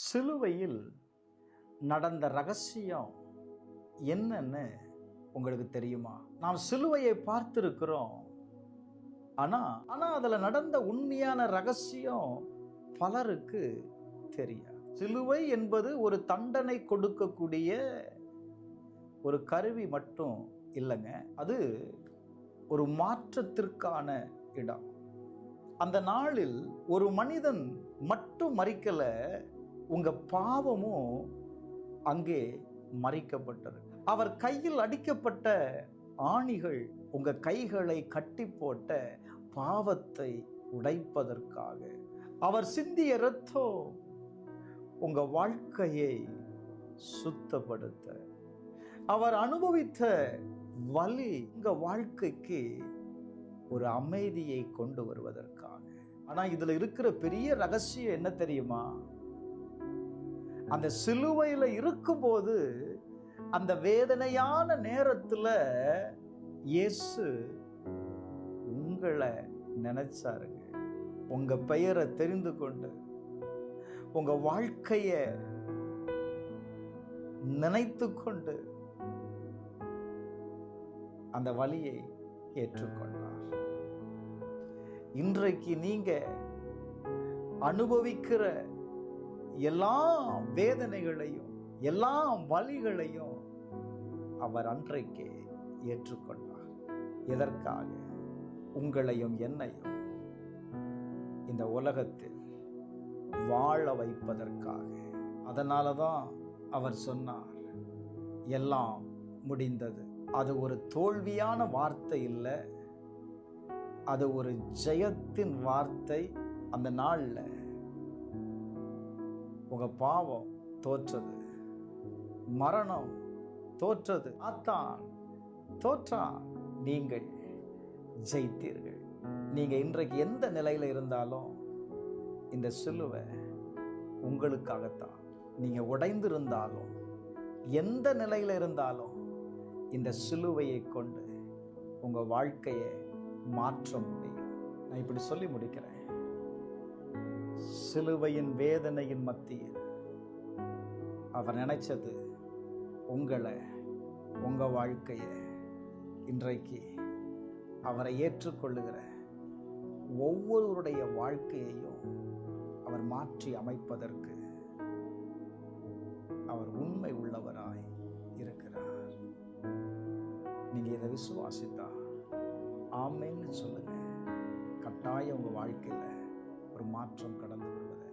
சிலுவையில் நடந்த ரகசியம் என்னன்னு உங்களுக்கு தெரியுமா? நாம் சிலுவையை பார்த்திருக்கிறோம். ஆனா அதுல நடந்த உண்மையான ரகசியம் பலருக்கு தெரியாது. சிலுவை என்பது ஒரு தண்டனை கொடுக்கக்கூடிய ஒரு கருவி மட்டும் இல்லைங்க. அது ஒரு மாற்றத்திற்கான இடம். அந்த நாளில் ஒரு மனிதன் மட்டும் மரிக்கல, உங்க பாவமும் அங்கே மறிக்கப்பட்டது. அவர் கையில் அடிக்கப்பட்ட ஆணிகள் உங்க கைகளை கட்டி போட்ட பாவத்தை உடைப்பதற்காக. அவர் சிந்திய இரத்தம் உங்க வாழ்க்கையை சுத்தப்படுத்த. அவர் அனுபவித்த வலி உங்க வாழ்க்கைக்கு ஒரு அமைதியை கொண்டு வருவதற்காக. ஆனா இதுல இருக்கிற பெரிய ரகசியம் என்ன தெரியுமா? அந்த சிலுவையில இருக்கும்போது, அந்த வேதனையான நேரத்துல இயேசு உங்களை நினைச்சாருங்க. உங்க பெயரை தெரிந்து கொண்டு உங்க வாழ்க்கைய நினைத்து கொண்டு அந்த வலியை ஏற்றுக்கொண்டார். இன்றைக்கு நீங்க அனுபவிக்கிற எல்லா வேதனைகளையும் எல்லா வலிகளையும் அவர் அன்றைக்கே ஏற்றுக்கொண்டார். எதற்காக? உங்களையும் என்னையும் இந்த உலகத்தில் வாழ வைப்பதற்காக. அதனாலதான் அவர் சொன்னார், எல்லாம் முடிந்தது. அது ஒரு தோல்வியான வார்த்தை இல்லை, அது ஒரு ஜெயத்தின் வார்த்தை. அந்த நாள்ல உங்க பாவம் தோற்றது, மரணம் தோற்றது, சாத்தான் தோற்றான், நீங்கள் ஜெயித்தீர்கள். நீங்க இன்றைக்கு எந்த நிலையில இருந்தாலும் இந்த சிலுவை உங்களுக்காகத்தான். நீங்க உடைந்திருந்தாலும் எந்த நிலையில இருந்தாலும் இந்த சிலுவையை கொண்டு உங்க வாழ்க்கையை மாற்ற முடியும். நான் இப்படி சொல்லி முடிக்கிறேன். சிலுவையின் வேதனையின் மத்தியில் அவர் நினைச்சது உங்களை, உங்க வாழ்க்கைய இன்றைக்கு அவரை ஏற்றுக்கொள்ளுகிற ஒவ்வொருவருடைய வாழ்க்கையையும் அவர் மாற்றி அமைப்பதற்கு அவர் உண்மை உள்ளவராய் இருக்கிறார். நீங்க இதை விசுவாசித்தா ஆமென்னு சொல்லுங்க. கட்டாயம் உங்க வாழ்க்கையில ஒரு மாற்றம் கடந்து வருவதை